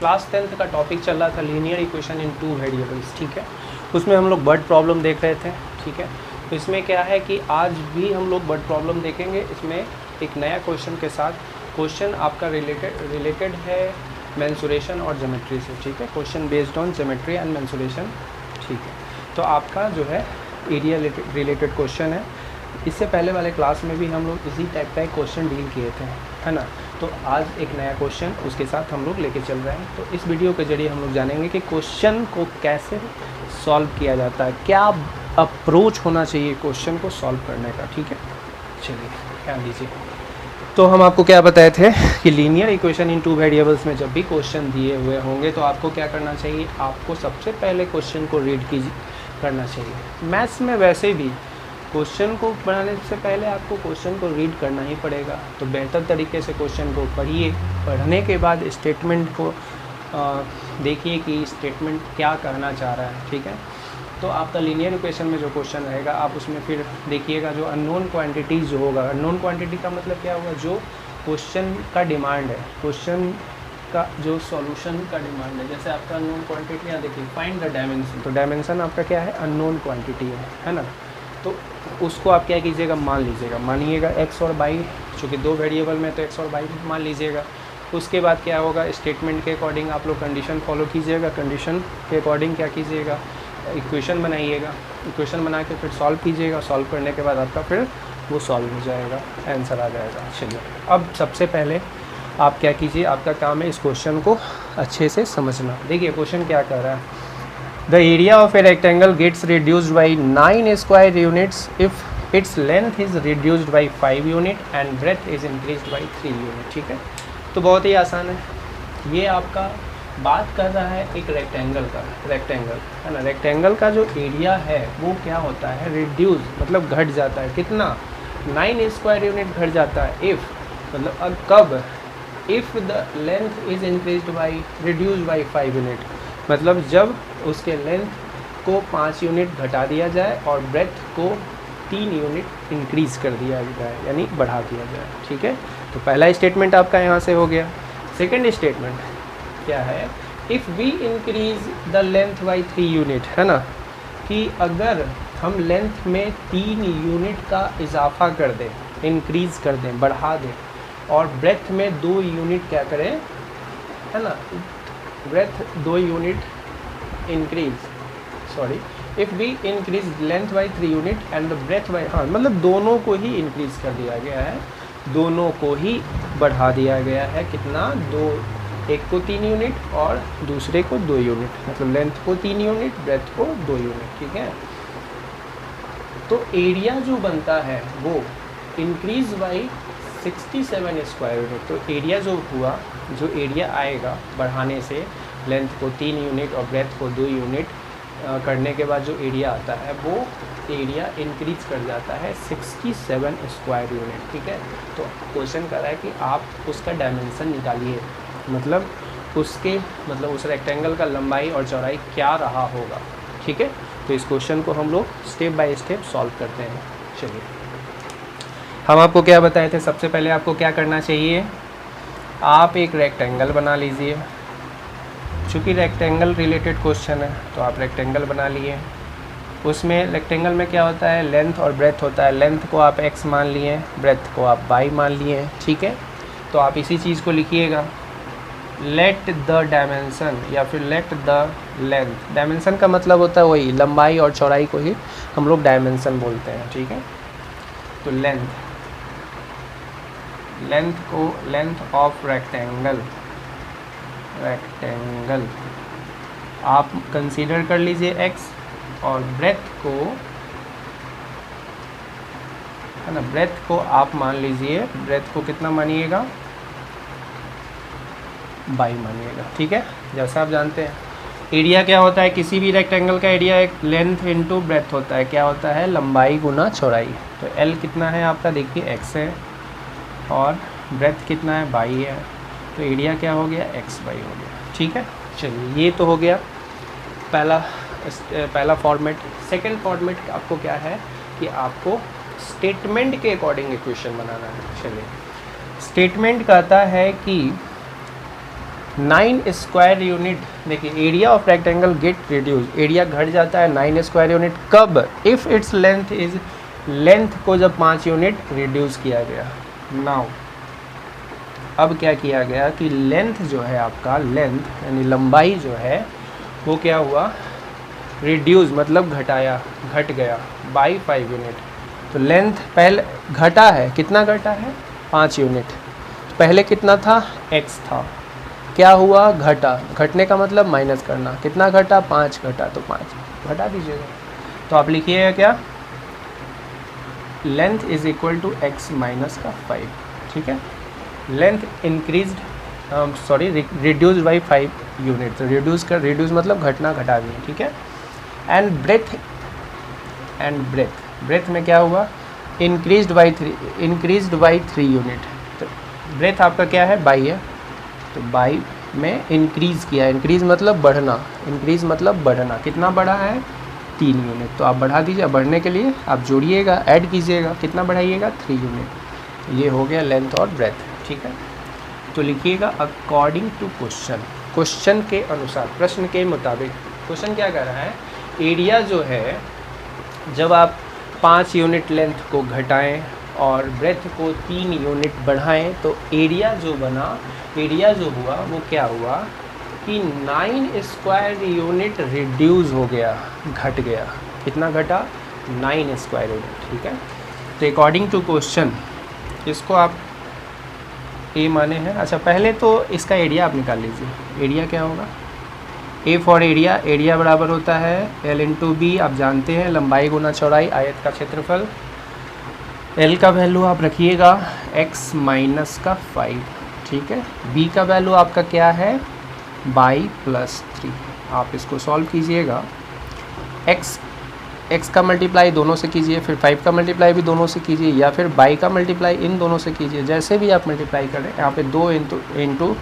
Class 10th का topic चल रहा था लीनियर इक्वेशन इन 2 वेरिएबल्स, ठीक है। उसमें हम लोग वर्ड प्रॉब्लम देख रहे थे, ठीक है। तो इसमें क्या है कि आज भी हम लोग वर्ड प्रॉब्लम देखेंगे। इसमें एक नया क्वेश्चन के साथ, क्वेश्चन आपका रिलेटेड है मेंसुरेशन और ज्योमेट्री से, ठीक है। Question based on geometry and mensuration, ठीक है। तो आपका जो है एरिया रिलेटेड क्वेश्चन है। इससे पहले वाले क्लास में भी हम लोग इसी टाइप का एक क्वेश्चन डील किए थे, है ना। तो आज एक नया क्वेश्चन उसके साथ हम लोग लेके चल रहे हैं। तो इस वीडियो के जरिए हम लोग जानेंगे कि क्वेश्चन को कैसे सॉल्व किया जाता है, क्या अप्रोच होना चाहिए क्वेश्चन को सॉल्व करने का, ठीक है। चलिए ध्यान दीजिए। तो हम आपको क्या बताए थे कि लीनियर इक्वेशन इन 2 वेरिएबल्स में जब भी क्वेश्चन दिए हुए होंगे तो आपको क्या करना चाहिए, आपको सबसे पहले क्वेश्चन को रीड करना चाहिए। मैथ्स में वैसे भी क्वेश्चन को बनाने से पहले आपको क्वेश्चन को रीड करना ही पड़ेगा। तो बेहतर तरीके से क्वेश्चन को पढ़िए, पढ़ने के बाद स्टेटमेंट को देखिए कि स्टेटमेंट क्या कहना चाह रहा है, ठीक है। तो आपका लीनियर इक्वेशन में जो क्वेश्चन रहेगा आप उसमें फिर देखिएगा जो अननोन क्वांटिटीज़ जो होगा, अननोन क्वांटिटी का मतलब क्या होगा, जो क्वेश्चन का डिमांड है, क्वेश्चन का जो सॉल्यूशन का डिमांड है। जैसे आपका अननोन क्वांटिटी यहाँ देखिए, फाइंड द डायमेंशन। तो डायमेंशन आपका क्या है, अननोन क्वांटिटी है ना। तो उसको आप क्या कीजिएगा, मान लीजिएगा, मानिएगा x और y, चूँकि 2 वेरिएबल में तो x और y मान लीजिएगा। उसके बाद क्या होगा, स्टेटमेंट के अकॉर्डिंग आप लोग कंडीशन फॉलो कीजिएगा, कंडीशन के अकॉर्डिंग क्या कीजिएगा, इक्वेशन बनाइएगा, इक्वेशन बना के फिर सॉल्व कीजिएगा। सॉल्व करने के बाद आपका फिर वो सॉल्व हो जाएगा, आंसर आ जाएगा। चलिए अब सबसे पहले आप क्या कीजिए, आपका काम है इस क्वेश्चन को अच्छे से समझना। देखिए क्वेश्चन क्या कह रहा है, the area of a rectangle gets reduced by 9 square units if it's length is reduced by 5 unit and breadth is increased by 3 unit, ठीक है। तो बहुत ही आसान है। ये आपका बात कर रहा है एक रेक्टेंगल का, रेक्टेंगल है ना। रेक्टेंगल का जो एरिया है वो क्या होता है, रिड्यूस मतलब घट जाता है। कितना, 9 स्क्वायर यूनिट घट जाता है। इफ़ मतलब अब कब, if the length is increased by reduced by 5 unit, मतलब जब उसके लेंथ को 5 यूनिट घटा दिया जाए और ब्रेथ को 3 यूनिट इंक्रीज़ कर दिया जाए, यानी बढ़ा दिया जाए, ठीक है। तो पहला स्टेटमेंट आपका यहाँ से हो गया। सेकंड स्टेटमेंट क्या है, if we increase the length by 3 unit, है ना, कि अगर हम लेंथ में 3 यूनिट का इजाफा कर दें, इंक्रीज़ कर दें, बढ़ा दें, और ब्रेथ में 2 यूनिट क्या करें, है ना, breadth 2 unit increase, sorry, if we increase length by 3 unit and the breadth by, हाँ मतलब दोनों को ही इंक्रीज कर दिया गया है, दोनों को ही बढ़ा दिया गया है। कितना, 2, एक को 3 यूनिट और दूसरे को 2 यूनिट, मतलब लेंथ को 3 यूनिट, ब्रेथ को 2 यूनिट, ठीक है। तो एरिया जो बनता है वो इंक्रीज बाई 67 स्क्वायर यूनिट। तो एरिया जो हुआ, जो एरिया आएगा बढ़ाने से, लेंथ को 3 यूनिट और ब्रेथ को 2 यूनिट करने के बाद जो एरिया आता है वो एरिया इंक्रीज कर जाता है 67 स्क्वायर यूनिट, ठीक है। तो क्वेश्चन कर रहा है कि आप उसका डायमेंशन निकालिए, मतलब उसके, मतलब उस रेक्टेंगल का लंबाई और चौड़ाई क्या रहा होगा, ठीक है। तो इस क्वेश्चन को हम लोग स्टेप बाय स्टेप सॉल्व करते हैं। चलिए हम आपको क्या बताए थे, सबसे पहले आपको क्या करना चाहिए, आप एक रेक्टेंगल बना लीजिए। चूँकि रेक्टेंगल रिलेटेड क्वेश्चन है तो आप रेक्टेंगल बना लिए। उसमें रेक्टेंगल में क्या होता है, लेंथ और ब्रेथ होता है। लेंथ को आप x मान लिए, ब्रेथ को आप y मान लिए, ठीक है। तो आप इसी चीज़ को लिखिएगा, लेट द डायमेंशन या फिर लेट द लेंथ। डायमेंशन का मतलब होता है वही लंबाई और चौड़ाई को ही हम लोग डायमेंशन बोलते हैं, ठीक है। तो लेंथ को, लेंथ ऑफ रेक्टेंगल आप कंसीडर कर लीजिए x, और ब्रेथ को, है ना, ब्रेथ को आप मान लीजिए, ब्रेथ को कितना मानिएगा, 22 मानिएगा, ठीक है। जैसा आप जानते हैं एरिया क्या होता है, किसी भी रेक्टेंगल का एरिया एक लेंथ इनटू ब्रेथ होता है, क्या होता है, लंबाई गुना चौड़ाई। तो L कितना है आपका, देखिए x है, और ब्रेथ कितना है, 22 है। तो एरिया क्या हो गया, x/y हो गया, ठीक है। चलिए ये तो हो गया पहला फॉर्मेट। सेकंड फॉर्मेट आपको क्या है कि आपको स्टेटमेंट के अकॉर्डिंग इक्वेशन बनाना है। चलिए स्टेटमेंट कहता है कि 9 स्क्वायर यूनिट, देखिए area of rectangle get reduce, area घट जाता है 9 स्क्वायर यूनिट कब, if it's length is, length को जब 5 यूनिट रिड्यूस किया गया। नाउ अब क्या किया गया कि लेंथ जो है आपका, लेंथ यानी लंबाई जो है वो क्या हुआ, रिड्यूस मतलब घटाया, घट गया बाई 5 यूनिट। तो लेंथ पहले घटा है, कितना घटा है 5 यूनिट, पहले कितना था x था, क्या हुआ घटा, घटने का मतलब माइनस करना, कितना घटा 5 घटा, तो 5 घटा दीजिएगा। तो आप लिखिएगा क्या, length is equal to x minus का 5, ठीक है। Length increase sorry reduce by 5 unit, तो रिड्यूस मतलब घटना, घटा दिए, ठीक है। एंड ब्रेथ, ब्रेथ में क्या हुआ, इंक्रीज्ड बाई 3 यूनिट, तो ब्रेथ आपका क्या है बाई है, तो बाई में इंक्रीज़ किया, इंक्रीज़ मतलब बढ़ना, इंक्रीज़ मतलब बढ़ना, कितना बढ़ा है 3 यूनिट, तो आप बढ़ा दीजिए। बढ़ने के लिए आप जोड़िएगा, ऐड कीजिएगा, कितना बढ़ाइएगा 3 यूनिट। ये हो गया लेंथ और ब्रेथ, ठीक है। तो लिखिएगा अकॉर्डिंग टू क्वेश्चन, क्वेश्चन के अनुसार, प्रश्न के मुताबिक। क्वेश्चन क्या कर रहा है, एरिया जो है जब आप 5 यूनिट लेंथ को घटाएं और ब्रेथ को 3 यूनिट बढ़ाएं तो एरिया जो बना, एरिया जो हुआ वो क्या हुआ कि 9 स्क्वायर यूनिट रिड्यूस हो गया, घट गया, कितना घटा 9 स्क्वायर यूनिट, ठीक है। तो अकॉर्डिंग टू क्वेश्चन इसको आप ए माने हैं। अच्छा पहले तो इसका एरिया आप निकाल लीजिए, एरिया क्या होगा, ए फॉर एरिया, एरिया बराबर होता है एल इंटू बी, आप जानते हैं लंबाई गुना चौड़ाई, आयत का क्षेत्रफल। एल का वैल्यू आप रखिएगा x माइनस का 5, ठीक है। बी का वैल्यू आपका क्या है बाई प्लस 3, आप इसको सॉल्व कीजिएगा। x का मल्टीप्लाई दोनों से कीजिए, फिर 5 का मल्टीप्लाई भी दोनों से कीजिए, या फिर बाई का मल्टीप्लाई इन दोनों से कीजिए, जैसे भी आप मल्टीप्लाई करें। यहाँ पे 2 इंटू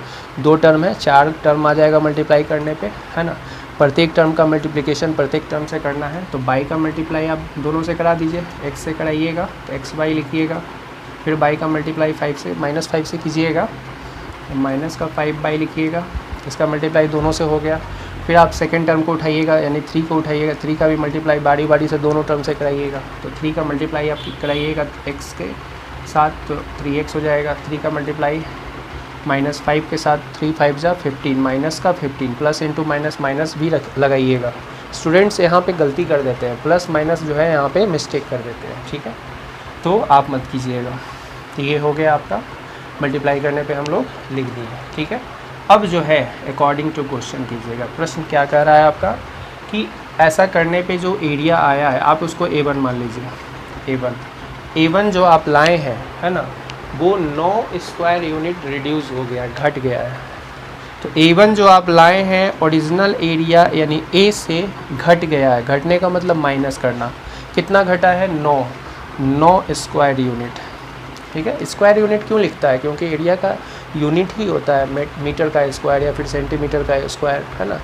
2 टर्म है, 4 टर्म आ जाएगा मल्टीप्लाई करने पे, है ना। प्रत्येक टर्म का मल्टीप्लिकेशन प्रत्येक टर्म से करना है, तो बाई का मल्टीप्लाई आप दोनों से करा दीजिए, x से कराइएगा तो एक्स बाई लिखिएगा, फिर बाई का मल्टीप्लाई 5 से -5 से कीजिएगा, माइनस का 5 बाई लिखिएगा, इसका मल्टीप्लाई दोनों से हो गया। फिर आप सेकेंड टर्म को उठाइएगा यानी 3 को उठाइएगा, 3 का भी मल्टीप्लाई बारी बारी से दोनों टर्म से कराइएगा, तो 3 का मल्टीप्लाई आप कराइएगा x के साथ तो 3x हो जाएगा, 3 का मल्टीप्लाई -5 के साथ 3 5 जा 15, माइनस का 15, प्लस इंटू माइनस माइनस भी लगाइएगा। स्टूडेंट्स यहाँ पे गलती कर देते हैं, प्लस माइनस जो है यहाँ पे मिस्टेक कर देते हैं, ठीक है, तो आप मत कीजिएगा। तो ये हो गया आपका, मल्टीप्लाई करने पे हम लोग लिख दिए, ठीक है। अब जो है अकॉर्डिंग टू क्वेश्चन कीजिएगा, प्रश्न क्या कह रहा है आपका कि ऐसा करने पे जो एरिया आया है आप उसको A1 मान लीजिए, A1 जो आप लाए हैं, है ना, वो 9 स्क्वायर यूनिट रिड्यूस हो गया, घट गया है। तो A1 जो आप लाए हैं ओरिजिनल एरिया यानी A से घट गया है, घटने का मतलब माइनस करना, कितना घटा है 9 स्क्वायर यूनिट, ठीक है। स्क्वायर यूनिट क्यों लिखता है, क्योंकि एरिया का यूनिट ही होता है मीटर का स्क्वायर या फिर सेंटीमीटर का स्क्वायर, है ना,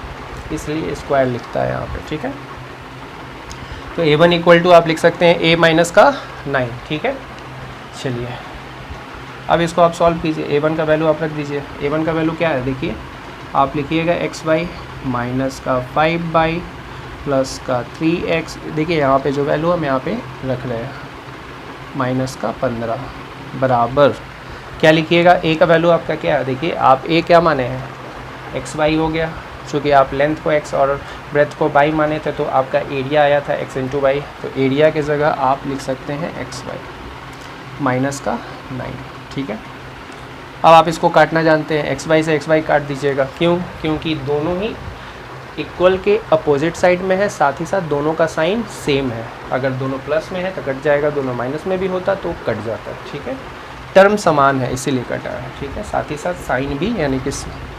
इसलिए स्क्वायर लिखता है यहाँ पे, ठीक है। तो A1 इक्वल टू आप लिख सकते हैं A माइनस का 9, ठीक है। चलिए अब इसको आप सॉल्व कीजिए, A1 का वैल्यू आप रख दीजिए। A1 का वैल्यू क्या है देखिए, आप लिखिएगा x बाई माइनस का 5 बाई प्लस का 3x, देखिए यहाँ पे जो वैल्यू हम यहाँ पे रख रहे हैं माइनस का 15 बराबर क्या लिखिएगा, a का वैल्यू आपका क्या है, देखिए आप a क्या माने हैं x बाई हो गया, चूँकि आप लेंथ को x और ब्रेथ को बाई माने थे तो आपका एरिया आया था x इंटू बाई, तो एरिया की जगह आप लिख सकते हैं x बाई माइनस का 9, ठीक है। अब आप इसको काटना जानते हैं, x बाई से x बाई काट दीजिएगा, क्यों, क्योंकि दोनों ही इक्वल के अपोजिट साइड में है, साथ ही साथ दोनों का साइन सेम है। अगर दोनों प्लस में है तो कट जाएगा, दोनों माइनस में भी होता तो कट जाता है, ठीक है। टर्म समान है इसीलिए कटा है, ठीक है, साथ ही साथ साइन भी यानी कि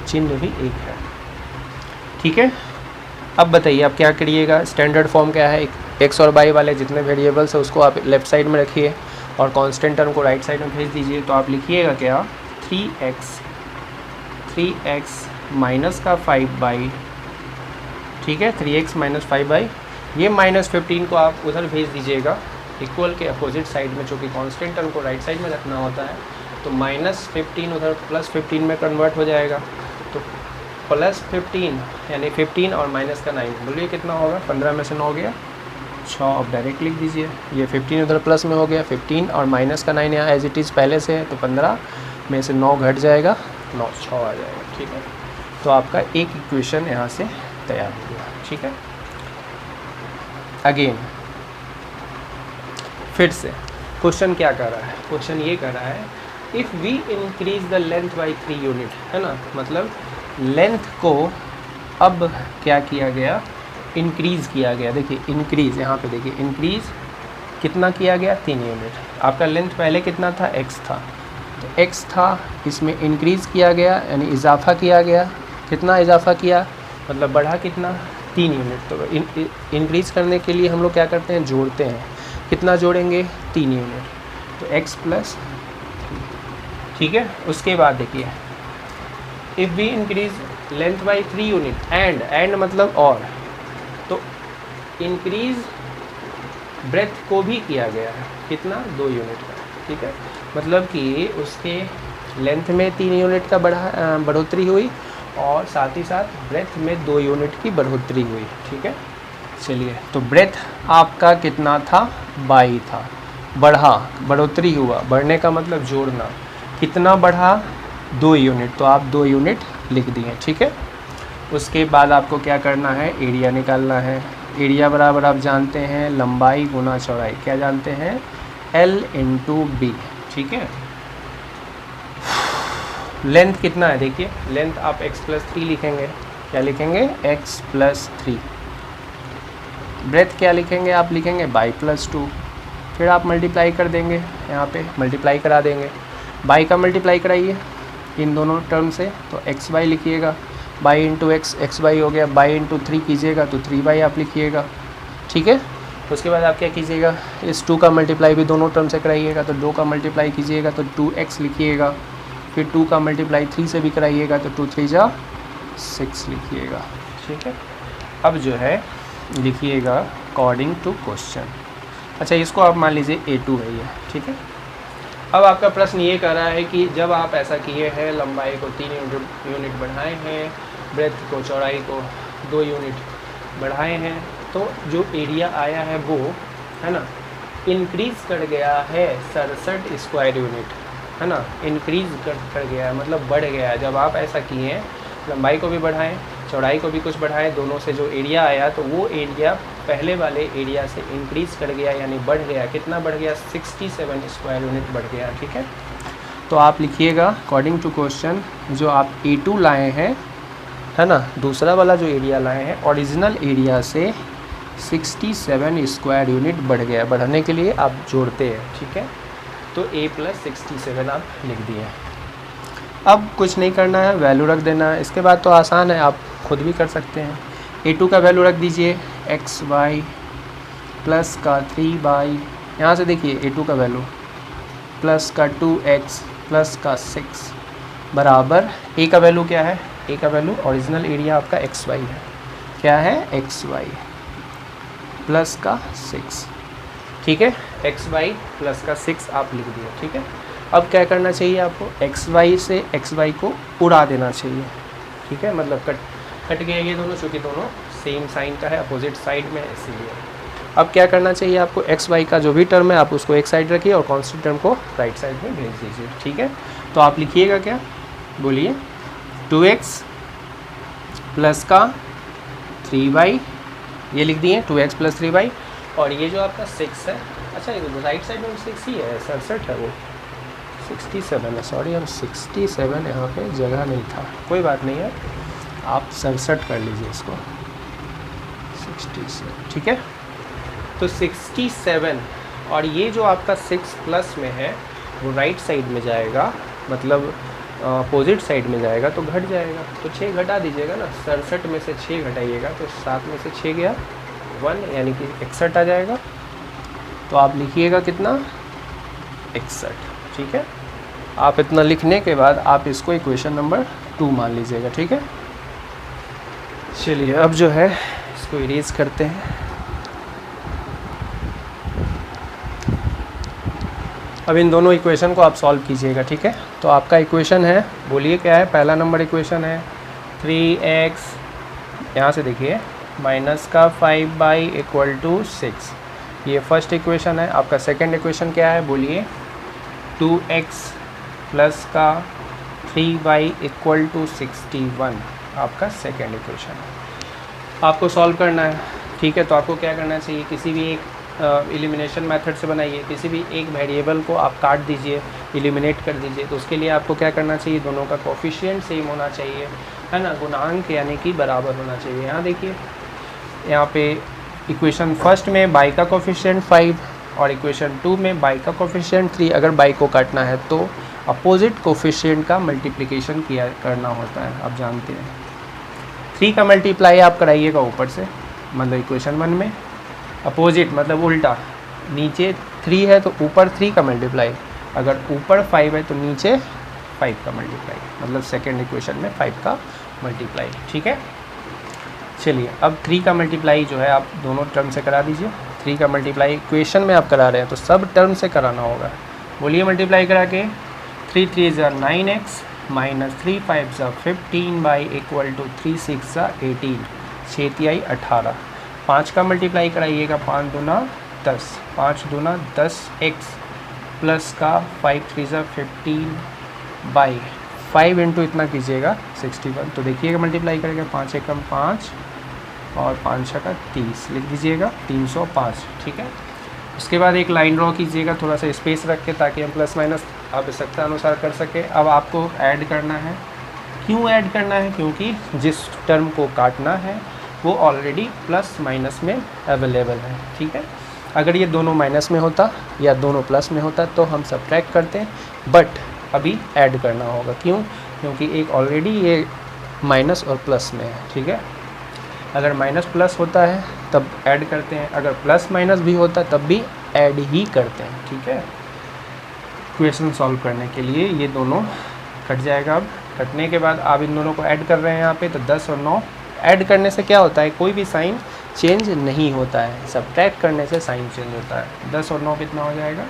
चिन्ह भी एक है, ठीक है। अब बताइए आप क्या करिएगा, स्टैंडर्ड फॉर्म क्या है, एक्स और वाई वाले जितने वेरिएबल्स है उसको आप लेफ़्ट साइड में रखिए और कांस्टेंट टर्म को राइट साइड में भेज दीजिए। तो आप लिखिएगा क्या 3x माइनस का 5 बाई, ठीक है, 3x माइनस 5 बाई, ये -15 को आप उधर भेज दीजिएगा इक्वल के अपोजिट साइड में, चूँकि कांस्टेंट टर्म को राइट साइड में रखना होता है, तो -15 उधर +15 में कन्वर्ट हो जाएगा, तो प्लस 15 यानी 15 और माइनस का 9, बोलिए कितना होगा? 15 में से 9 गया 6, अब डायरेक्ट लिख दीजिए। ये 15 उधर प्लस में हो गया, 15 और माइनस का 9 यहाँ एज इट इज़ पहले से है, तो 15 में से 9 घट जाएगा, 9 6 आ जाएगा। ठीक है, तो आपका एक इक्वेशन यहाँ से तैयार हो गया। ठीक है, अगेन फिर से क्वेश्चन क्या कर रहा है? क्वेश्चन ये कर रहा है if we increase the length by 3 unit, है ना, मतलब लेंथ को अब क्या किया गया? इंक्रीज़ किया गया। देखिए इंक्रीज़, यहाँ पे देखिए इंक्रीज़ कितना किया गया? 3 यूनिट। आपका लेंथ पहले कितना था? x था, तो x था, इसमें इंक्रीज़ किया गया यानी इजाफा किया गया। कितना इजाफा किया? मतलब बढ़ा कितना? 3 यूनिट। तो इंक्रीज़ करने के लिए हम लोग क्या करते हैं? जोड़ते हैं। कितना जोड़ेंगे? 3 यूनिट, तो x प्लस। ठीक है, उसके बाद देखिए if we increase length by 3 unit and मतलब और, तो इंक्रीज ब्रेथ को भी किया गया है। कितना? 2 यूनिट का। ठीक है, मतलब कि उसके लेंथ में 3 यूनिट का बढ़ोतरी हुई और साथ ही साथ ब्रेथ में 2 यूनिट की बढ़ोतरी हुई। ठीक है, चलिए, तो ब्रेथ आपका कितना था? 22 था, बढ़ा, बढ़ोतरी हुआ, बढ़ने का मतलब जोड़ना। कितना बढ़ा? 2 यूनिट, तो आप 2 यूनिट लिख दिए। ठीक है, उसके बाद आपको क्या करना है? एरिया निकालना है। एरिया बराबर आप जानते हैं लंबाई गुना चौड़ाई। क्या जानते हैं? L into B. ठीक है, लेंथ कितना है? देखिए लेंथ आप x प्लस 3 लिखेंगे। क्या लिखेंगे? x plus 3। ब्रेथ क्या लिखेंगे? आप लिखेंगे बाई प्लस 2। फिर आप मल्टीप्लाई कर देंगे, यहाँ पे मल्टीप्लाई करा देंगे। बाई का मल्टीप्लाई कराइए इन दोनों टर्म से, तो एक्स बाई लिखिएगा। बाई इंटू एक्स बाई हो गया, बाई इंटू 3 कीजिएगा तो 3 बाई आप लिखिएगा। ठीक है, उसके बाद आप क्या कीजिएगा? इस 2 का मल्टीप्लाई भी दोनों टर्म से कराइएगा, तो 2 का मल्टीप्लाई कीजिएगा तो 2x लिखिएगा। फिर 2 का मल्टीप्लाई 3 से भी कराइएगा तो 2 3 जा 6 लिखिएगा। ठीक है, अब जो है लिखिएगा अकॉर्डिंग टू क्वेश्चन। अच्छा, इसको आप मान लीजिए A2 है ये। ठीक है, अब आपका प्रश्न ये कर रहा है कि जब आप ऐसा किए हैं, लंबाई को 3 यूनिट बढ़ाए हैं, ब्रेथ को, चौड़ाई को 2 यूनिट बढ़ाए हैं, तो जो एरिया आया है वो, है ना, इंक्रीज़ कर गया है 67 स्क्वायर यूनिट, है ना, इंक्रीज़ कर गया है मतलब बढ़ गया है। जब आप ऐसा किए हैं, लंबाई को भी बढ़ाएं, चौड़ाई को भी कुछ बढ़ाएं, दोनों से जो एरिया आया तो वो एरिया पहले वाले एरिया से इंक्रीज़ कर गया यानी बढ़ गया। कितना बढ़ गया? 67 स्क्वायर यूनिट बढ़ गया। ठीक है, तो आप लिखिएगा अकॉर्डिंग टू क्वेश्चन जो आप A2 लाए हैं, है ना, दूसरा वाला जो एरिया लाए हैं, ओरिजिनल एरिया से 67 स्क्वायर यूनिट बढ़ गया। बढ़ने के लिए आप जोड़ते हैं। ठीक है, तो A प्लस 67 आप लिख दिए। अब कुछ नहीं करना है, वैल्यू रख देना है। इसके बाद तो आसान है, आप खुद भी कर सकते हैं। A2 का वैल्यू रख दीजिए एक्स वाई प्लस का 3 बाई, यहाँ से देखिए A2 का वैल्यू प्लस का 2x प्लस का 6 बराबर A का वैल्यू क्या है? A का वैल्यू ओरिजिनल एरिया आपका एक्स वाई है। क्या है? एक्स वाई प्लस का 6। ठीक है, एक्स वाई प्लस का 6 आप लिख दिए। ठीक है, अब क्या करना चाहिए आपको? एक्स वाई से एक्स वाई को उड़ा देना चाहिए। ठीक है, मतलब कट गए ये दोनों, चूँकि दोनों सेम साइन का है, अपोजिट साइड में है, इसीलिए। अब क्या करना चाहिए आपको? एक्स वाई का जो भी टर्म है आप उसको एक साइड रखिए और कॉन्स्टेंट टर्म को राइट साइड में भेज दीजिए। ठीक है, तो आप लिखिएगा क्या? बोलिए 2x प्लस का 3y, ये लिख दिए 2x प्लस 3y, और ये जो आपका 6 है, अच्छा ये राइट साइड में 6 ही है, 67 है, वो 67 है, सॉरी हम 67 यहाँ पे जगह नहीं था, कोई बात नहीं है, आप 67 कर लीजिए इसको, 67। ठीक है, तो 67 और ये जो आपका 6 प्लस में है वो राइट साइड में जाएगा, मतलब अपोजिट साइड में जाएगा तो घट जाएगा, तो 6 घटा दीजिएगा ना, 67 में से 6 घटाइएगा तो 7 में से 6 गया 1, यानी कि 61 आ जाएगा। तो आप लिखिएगा कितना? 61। ठीक है, आप इतना लिखने के बाद आप इसको इक्वेशन नंबर 2 मान लीजिएगा। ठीक है, चलिए अब जो है इसको इरेज करते हैं। अब इन दोनों इक्वेशन को आप सॉल्व कीजिएगा। ठीक है, तो आपका इक्वेशन है, बोलिए क्या है? पहला नंबर इक्वेशन है 3x, यहाँ से देखिए माइनस का 5 इक्वल टू 6, ये फर्स्ट इक्वेशन है। आपका सेकंड इक्वेशन क्या है बोलिए? 2x प्लस का 3y इक्वल टू 61 आपका सेकंड इक्वेशन है। आपको सॉल्व करना है, ठीक है। तो आपको क्या करना चाहिए, किसी भी एक एलिमिनेशन मेथड से बनाइए, किसी भी एक वेरिएबल को आप काट दीजिए, एलिमिनेट कर दीजिए। तो उसके लिए आपको क्या करना चाहिए, दोनों का कोफिशिएंट सेम होना चाहिए, है ना, गुणांक यानी कि बराबर होना चाहिए। यहाँ देखिए, यहाँ पे इक्वेशन फर्स्ट में बाई का कोफिशिएंट 5 और इक्वेशन 2 में बाई का कोफिशिएंट 3। अगर बाई को काटना है तो अपोजिट कोफिशिएंट का मल्टीप्लिकेशन किया करना होता है, आप जानते हैं। 3 का मल्टीप्लाई आप कराइएगा ऊपर से, मतलब इक्वेशन 1 में अपोजिट मतलब उल्टा, नीचे 3 है तो ऊपर 3 का मल्टीप्लाई, अगर ऊपर 5 है तो नीचे 5 का मल्टीप्लाई, मतलब सेकेंड इक्वेशन में 5 का मल्टीप्लाई, ठीक है। चलिए अब 3 का मल्टीप्लाई जो है आप दोनों टर्म से करा दीजिए। 3 का मल्टीप्लाई इक्वेशन में आप करा रहे हैं तो सब टर्म से कराना होगा। बोलिए मल्टीप्लाई करा के, 3 3 ज़ा 9x माइनस 3 5 ज़ा 15 बाई इक्वल टू 3 6 ज़ा 18, 6 तिहाई 18। 5 का मल्टीप्लाई कराइएगा, 5 दूना 10, 5 दूना 10x प्लस का 5 3 ज़ा 15 बाई 5 इंटू इतना कीजिएगा 61। तो देखिएगा मल्टीप्लाई करेगा, 5 एकम 5 और 5 छका 30, लिख दीजिएगा 305, ठीक है। उसके बाद एक लाइन ड्रॉ कीजिएगा, थोड़ा सा स्पेस रख के, ताकि हम प्लस माइनस आवश्यकता अनुसार कर सके। अब आपको ऐड करना है। क्यों ऐड करना है? क्योंकि जिस टर्म को काटना है वो ऑलरेडी प्लस माइनस में अवेलेबल है, ठीक है। अगर ये दोनों माइनस में होता या दोनों प्लस में होता तो हम सब्ट्रैक्ट करते हैं, बट अभी ऐड करना होगा। क्यों? क्योंकि एक ऑलरेडी ये माइनस और प्लस में है, ठीक है। अगर माइनस प्लस होता है तब ऐड करते हैं, अगर प्लस माइनस भी होता है तब भी ऐड ही करते हैं, ठीक है। इक्वेशन सॉल्व करने के लिए ये दोनों कट जाएगा। अब कटने के बाद आप इन दोनों को ऐड कर रहे हैं यहाँ पे, तो 10 और 9 ऐड करने से क्या होता है, कोई भी साइन चेंज नहीं होता है, सब्ट्रैक्ट करने से साइन चेंज होता है। 10 और 9 कितना हो जाएगा?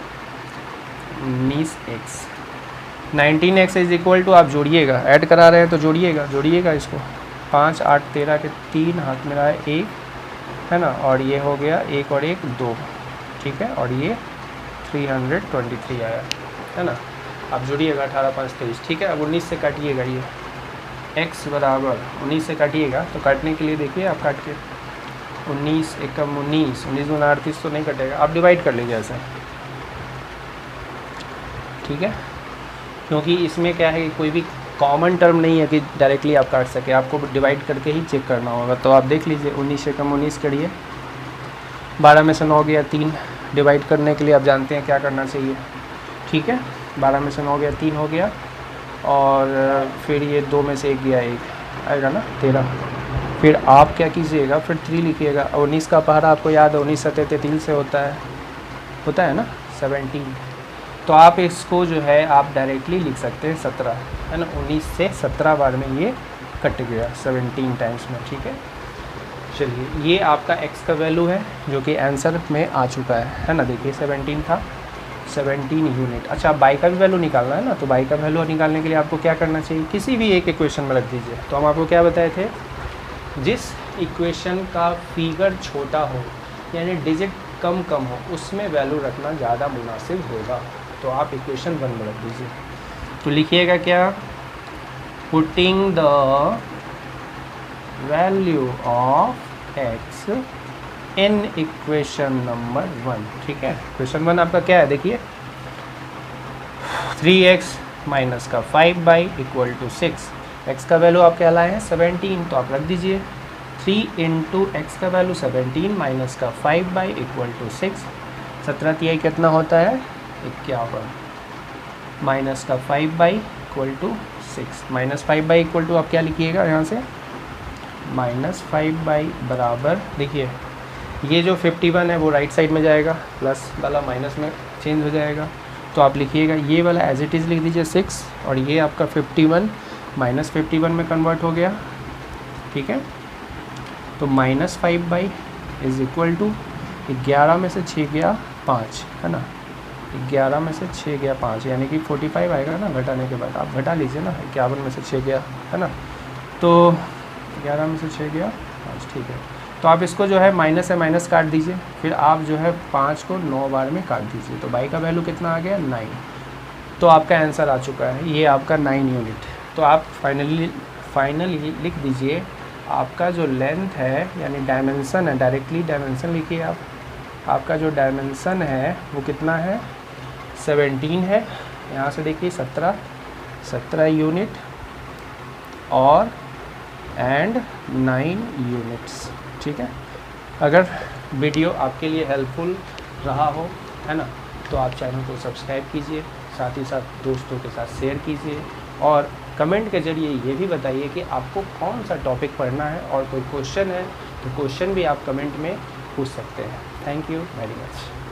19x। 19x is equal to, आप जोड़िएगा, ऐड करा रहे हैं तो जोड़िएगा इसको। 5 8 13 के 3, हाथ में रहा है 1, है ना, और ये हो गया 1 और 1 2, ठीक है, और ये 323 आया, है ना। आप जोड़िएगा 18 5 23, ठीक है। अब 19 से काटिएगा, ये x बराबर 19 से काटिएगा। तो काटने के लिए देखिए आप काट के, 19 एकम 19, 19 दूना 38 तो नहीं कटेगा, आप डिवाइड कर लीजिए ऐसे, ठीक है। क्योंकि इसमें क्या है कि कोई भी कॉमन टर्म नहीं है कि डायरेक्टली आप काट सके, आपको डिवाइड करके ही चेक करना होगा। तो आप देख लीजिए, 19 एकम 19 करिए, 12 में से 9 गया 3, डिवाइड करने के लिए आप जानते हैं क्या करना चाहिए, ठीक है। 12 में से 9 गया 3 हो गया, और फिर ये 2 में से 1 गया 1 आएगा ना 13। फिर आप क्या कीजिएगा, फिर 3 लिखिएगा। 19 का पहाड़ा आपको याद है, 19 सतह 3 से होता है ना 17। तो आप इसको जो है आप डायरेक्टली लिख सकते हैं 17, है ना। 19 से 17 बार में ये कट गया 17 टाइम्स में, ठीक है। चलिए ये आपका x का वैल्यू है जो कि आंसर में आ चुका है ना। देखिए 17 था, 17 यूनिट। अच्छा, बाई का भी वैल्यू निकालना है ना, तो बाई का वैल्यू निकालने के लिए आपको क्या करना चाहिए, किसी भी एक इक्वेशन में रख दीजिए। तो हम आपको क्या बताए थे, जिस इक्वेशन का फिगर छोटा हो यानी डिजिट कम हो, उसमें वैल्यू रखना ज़्यादा मुनासिब होगा। तो आप इक्वेशन 1 में रख दीजिए। तो लिखिएगा क्या, putting the value of x in equation number 1, ठीक है। इक्वेशन 1 आपका क्या है, देखिए 3x माइनस का 5 बाई इक्वल टू 6। x का वैल्यू आप क्या लाए हैं 17, तो आप रख दीजिए 3 इंटू एक्स का वैल्यू 17 माइनस का 5 बाई इक्वल टू 6। 17 तिहाई कितना होता है 51, माइनस का 5 by equal to 6। Minus 5 by equal to आप क्या लिखिएगा यहाँ से, -5 बाई बराबर, देखिए ये जो 51 है वो राइट साइड में जाएगा, प्लस वाला माइनस में चेंज हो जाएगा। तो आप लिखिएगा ये वाला एज इट इज़ लिख दीजिए 6, और ये आपका 51 -51 में कन्वर्ट हो गया, ठीक है। तो -5 बाई इज इक्वल टू 11 में से 6 गया 5, है ना। 11 में से 6 गया 5, यानी कि 45 आएगा ना घटाने के बाद। आप घटा लीजिए ना, 51 में से 6 गया, है ना। तो 11 में से 6 गया 5, ठीक है। तो आप इसको जो है माइनस से माइनस काट दीजिए, फिर आप जो है 5 को 9 बार में काट दीजिए, तो बाई का वैल्यू कितना आ गया 9। तो आपका आंसर आ चुका है, ये आपका 9 यूनिट। तो आप फाइनली लिख दीजिए आपका जो लेंथ है यानी डायमेंसन है, डायरेक्टली डायमेंसन लिखिए आप, आपका जो डायमेंसन है वो कितना है 17 है। यहाँ से देखिए 17 यूनिट और एंड 9 यूनिट्स, ठीक है। अगर वीडियो आपके लिए हेल्पफुल रहा हो, है ना, तो आप चैनल को सब्सक्राइब कीजिए, साथ ही साथ दोस्तों के साथ शेयर कीजिए और कमेंट के ज़रिए ये भी बताइए कि आपको कौन सा टॉपिक पढ़ना है, और कोई क्वेश्चन है तो क्वेश्चन भी आप कमेंट में पूछ सकते हैं। Thank you very much.